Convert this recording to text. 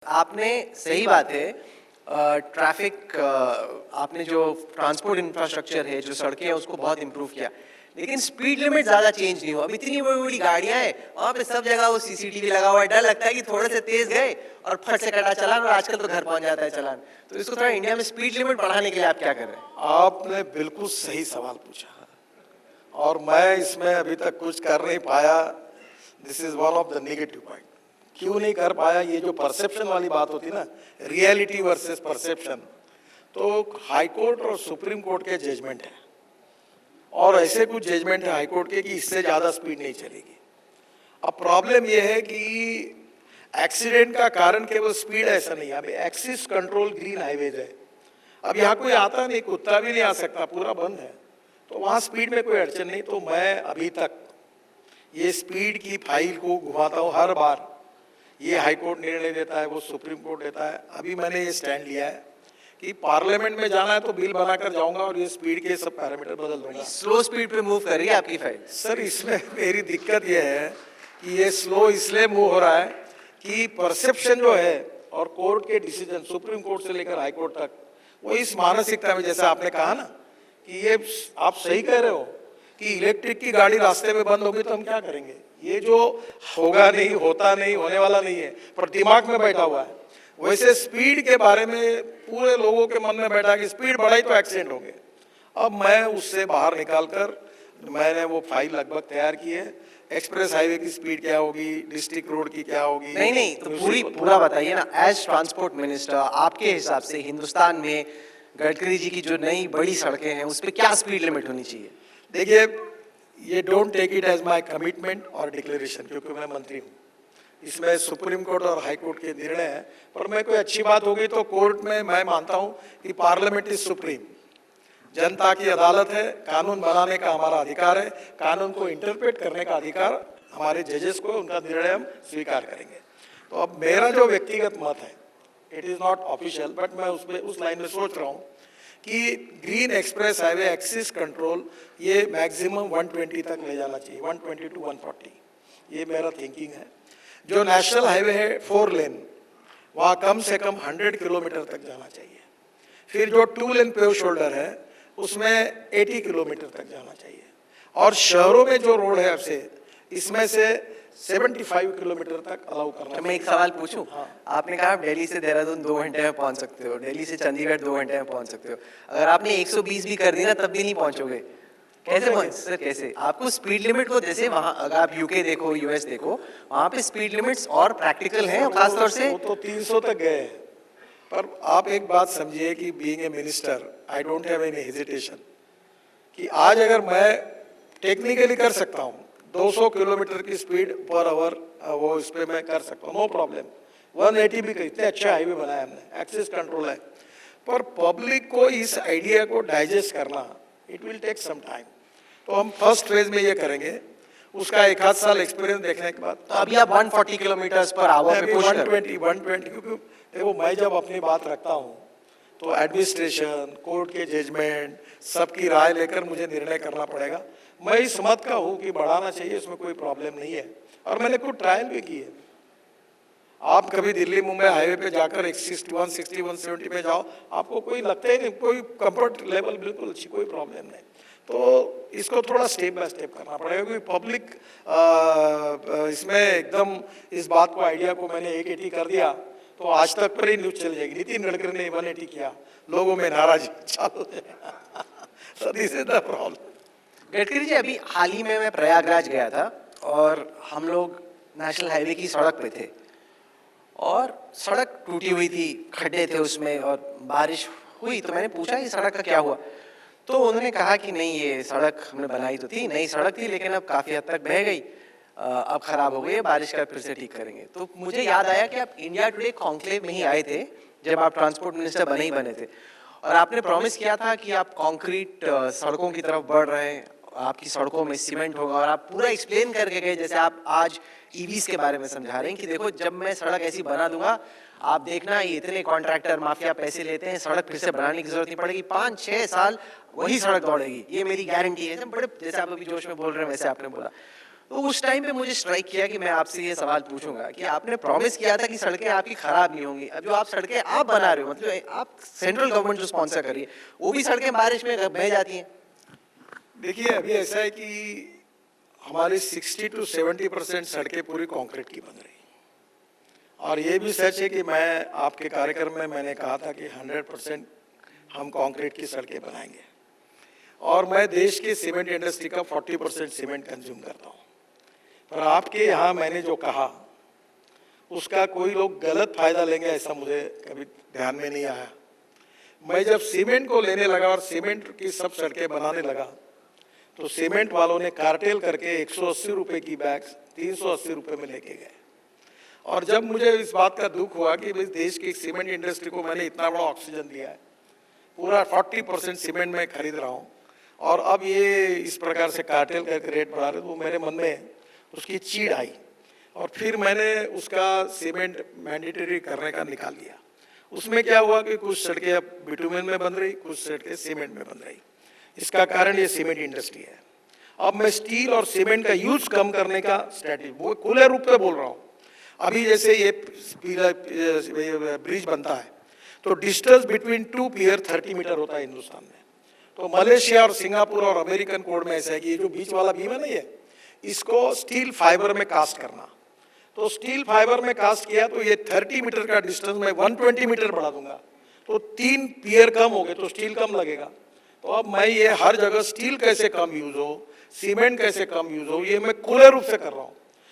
आपने सही बात है। ट्रैफिक आपने जो ट्रांसपोर्ट इंफ्रास्ट्रक्चर है, जो सड़कें हैं, उसको बहुत इंप्रूव किया, लेकिन स्पीड लिमिट ज्यादा चेंज नहीं हुआ। अब इतनी बड़ी बड़ी गाड़ियां हैं, वहां पे सब जगह वो सीसीटीवी लगा हुआ है। डर लगता है कि थोड़े से तेज गए और फट से कटा चालान, और आजकल तो घर पहुंच जाता है चालान। तो इसको थोड़ा इंडिया में स्पीड लिमिट बढ़ाने के लिए आप क्या कर रहे हैं? आपने बिल्कुल सही सवाल पूछा और मैं इसमें अभी तक कुछ कर नहीं पाया। This is one of the negative point. क्यों नहीं कर पाया? ये जो परसेप्शन वाली बात होती ना, रियलिटी वर्सेस परसेप्शन, तो हाई कोर्ट और सुप्रीम कोर्ट के जजमेंट है और ऐसे कुछ जजमेंट है हाई कोर्ट के कि इससे ज्यादा स्पीड नहीं चलेगी। अब प्रॉब्लम ये है कि एक्सीडेंट का कारण केवल स्पीड ऐसा नहीं है। अभी एक्सिस कंट्रोल ग्रीन हाईवेज है, अब यहाँ कोई आता नहीं, कुत्ता भी नहीं आ सकता, पूरा बंद है, तो वहां स्पीड में कोई अड़चन नहीं। तो मैं अभी तक ये स्पीड की फाइल को घुमाता हूँ हर बार। ये हाई कोर्ट निर्णय देता है, वो सुप्रीम कोर्ट देता है। अभी मैंने ये स्टैंड लिया है कि पार्लियामेंट में जाना है तो बिल बनाकर जाऊंगा और ये स्पीड के सब पैरामीटर बदल दूंगा। स्लो स्पीड पे मूव कर रही है आपकी फाइल। सर, इसमें मेरी दिक्कत ये है कि ये स्लो इसलिए मूव हो रहा है कि परसेप्शन जो है और कोर्ट के डिसीजन, सुप्रीम कोर्ट से लेकर हाई कोर्ट तक, वो इस मानसिकता में, जैसे आपने कहा ना कि ये आप सही कह रहे हो कि इलेक्ट्रिक की गाड़ी रास्ते में बंद होगी तो हम क्या करेंगे? ये जो होगा नहीं, होता नहीं, होने वाला नहीं है, पर दिमाग में बैठा हुआ है। वैसे स्पीड के बारे में पूरे लोगों के मन में बैठा कि स्पीड बढ़ाई तो एक्सीडेंट होंगे। अब मैं उससे बाहर निकालकर मैंने वो फाइल लगभग तैयार की है। एक्सप्रेस हाईवे की स्पीड क्या होगी, डिस्ट्रिक्ट रोड की क्या होगी। नहीं, तो पूरा बताइए ना। एज ट्रांसपोर्ट मिनिस्टर, आपके हिसाब से हिंदुस्तान में गडकरी जी की जो नई बड़ी सड़कें हैं, उस पर क्या स्पीड लिमिट होनी चाहिए? देखिए, ये don't take it as my commitment और डिक्लेरेशन, क्योंकि मैं मंत्री हूँ। इसमें सुप्रीम कोर्ट और हाई कोर्ट के निर्णय है, पर मैं कोई अच्छी बात होगी तो कोर्ट में मैं मानता हूँ कि पार्लियामेंट इज सुप्रीम, जनता की अदालत है, कानून बनाने का हमारा अधिकार है, कानून को इंटरप्रेट करने का अधिकार हमारे जजेस को, उनका निर्णय हम स्वीकार करेंगे। तो अब मेरा जो व्यक्तिगत मत है, it is not official, but मैं उस लाइन में सोच रहा हूँ कि green express highway axis control ये मैक्सिमम 120 तक ले जाना चाहिए, 120 टू 140, ये मेरा थिंकिंग है। जो नेशनल हाईवे है 4 लेन, वहाँ कम से कम 100 किलोमीटर तक जाना चाहिए। फिर जो 2 लेन पेव शोल्डर है उसमें 80 किलोमीटर तक जाना चाहिए। और शहरों में जो रोड है आपसे, इसमें से 75 किलोमीटर तक अलाउ करना। तो मैं एक सवाल पूछूं? हाँ। आपने कहा आप दिल्ली से देहरादून 2 घंटे में पहुंच सकते हो, दिल्ली से चंडीगढ़ 2 घंटे में पहुंच सकते हो। अगर आपने 120 भी कर दी ना, तब भी नहीं पहुंचोगे। कैसे पहुंच सर, कैसे? आपको स्पीड लिमिट को, जैसे वहां अगर आप यूके देखो, यूएस देखो, वहां पे स्पीड लिमिट्स और प्रैक्टिकल हैं, खासतौर से वो तो 300 तक गए। पर आप एक बात समझिए कि being a minister, I don't have any hesitation कि आज अगर मैं टेक्निकली कर सकता हूँ 200 किलोमीटर की स्पीड पर आवर, वो इस पे मैं कर सकता हूँ, नो प्रॉब्लम। 180 भी, इतने अच्छा हाईवे बनाया हमने, एक्सेस कंट्रोल है। पर पब्लिक को इस आइडिया को डाइजेस्ट करना, it will take some time. तो हम फर्स्ट फेज में ये करेंगे, उसका 1 आध साल एक्सपीरियंस देखने के बाद। तो अभी आप 140 किलोमीटर पर आवर पे पुश कर रहे हैं। 120, क्योंकि देखो मैं जब अपनी बात रखता हूँ तो एडमिनिस्ट्रेशन, कोर्ट के जजमेंट, सबकी राय लेकर मुझे निर्णय करना पड़ेगा। मैं इस मत का हूँ कि बढ़ाना चाहिए, इसमें कोई प्रॉब्लम नहीं है, और मैंने कुछ ट्रायल भी की है। आप कभी दिल्ली मुंबई हाईवे पे जाकर 160, 160, 170 में जाओ, आपको कोई लगता ही नहीं, कोई कंफर्ट लेवल बिल्कुल अच्छी, कोई प्रॉब्लम नहीं। तो इसको थोड़ा स्टेप बाय स्टेप करना पड़ेगा, क्योंकि पब्लिक इसमें एकदम इस बात को, आइडिया को मैंने 180 कर दिया तो आज तक पर ही न्यूज चल जाएगी, नितिन गडकरी ने 180 किया, लोगों में नाराजगी चालू है। So this is the problem. Gadkari ji, अभी हाल ही में मैं प्रयागराज गया था और हम लोग नेशनल हाईवे की सड़क पे थे और सड़क टूटी हुई थी, खड्डे थे उसमें और बारिश हुई। तो मैंने पूछा ये सड़क का क्या हुआ? तो उन्होंने कहा कि नहीं, ये सड़क हमने बनाई तो थी, नई सड़क थी, लेकिन अब काफी हद तक बह गई, अब खराब हो गई है, बारिश का फिर से ठीक करेंगे। तो मुझे याद आया कि आप इंडिया टुडे कॉन्क्लेव में ही आए थे जब आप ट्रांसपोर्ट मिनिस्टर बने थे, और आपने प्रॉमिस किया था कि आप कंक्रीट सड़कों की तरफ बढ़ रहे हैं, आपकी सड़कों में सीमेंट होगा, और आप पूरा एक्सप्लेन करके गए, जैसे आप आज ईवीज के बारे में समझा रहे हैं कि देखो जब मैं सड़क ऐसी बना दूंगा, आप देखना ये इतने कॉन्ट्रैक्टर माफिया पैसे लेते हैं, सड़क फिर से बनाने की जरूरत नहीं पड़ेगी, 5-6 साल वही सड़क दौड़ेगी, ये मेरी गारंटी है। बड़े जैसे आप अभी जोश में बोल रहे हैं वैसे आपने बोला। तो उस टाइम पे मुझे स्ट्राइक किया कि मैं आपसे ये सवाल पूछूंगा कि आपने प्रॉमिस किया था कि सड़कें आपकी खराब नहीं होंगी, अब जो आप सड़कें आप बना रहे हो, मतलब आप सेंट्रल गवर्नमेंट जो स्पॉन्सर कर रही है, वो भी सड़कें बारिश में बह जाती हैं। देखिए अभी ऐसा है कि हमारी 60 to 70% सड़कें पूरी कंक्रीट की बन रही, और ये भी सच है कि मैं आपके कार्यक्रम में मैंने कहा था कि 100% हम कंक्रीट की सड़कें बनाएंगे, और मैं देश के सीमेंट इंडस्ट्री का 40% सीमेंट कंज्यूम करता हूँ। पर आपके यहाँ मैंने जो कहा उसका कोई लोग गलत फायदा लेंगे ऐसा मुझे कभी ध्यान में नहीं आया। मैं जब सीमेंट को लेने लगा और सीमेंट की सब सड़कें बनाने लगा तो सीमेंट वालों ने कार्टेल करके 180 रुपए की बैग 380 रुपए में लेके गए। और जब मुझे इस बात का दुख हुआ कि इस देश की सीमेंट इंडस्ट्री को मैंने इतना बड़ा ऑक्सीजन दिया है, पूरा 40% सीमेंट में खरीद रहा हूँ, और अब ये इस प्रकार से कार्टेल करके रेट बढ़ा रहे, तो मेरे मन में उसकी चीड़ आई, और फिर मैंने उसका सीमेंट मैंडेटरी करने का निकाल लिया। उसमें क्या हुआ कि कुछ सड़कें अब बिटुमेन में बन रही, कुछ सड़कें सीमेंट में बन रही। इसका कारण ये सीमेंट इंडस्ट्री है। अब मैं स्टील और सीमेंट का यूज कम करने का स्ट्रेटेजी, वो खुले रूप में बोल रहा हूँ। अभी जैसे ये ब्रिज बनता है तो डिस्टेंस बिटवीन 2 पियर 30 मीटर होता है हिंदुस्तान में। तो मलेशिया और सिंगापुर और अमेरिकन कोड में ऐसा है कि ये जो बीच वाला बीम है ना, ये इसको स्टील फाइबर में कास्ट करना। तो स्टील फाइबर में कास्ट किया तो ये 30 मीटर का डिस्टेंस मैं 120 मीटर बढ़ा दूंगा, तो 3 पियर कम हो गए, तो स्टील कम लगेगा। तो अब मैं ये हर जगह स्टील कैसे कम यूज हो, सीमेंट कैसे कम यूज हो, ये मैं खुले रूप से कर रहा हूँ।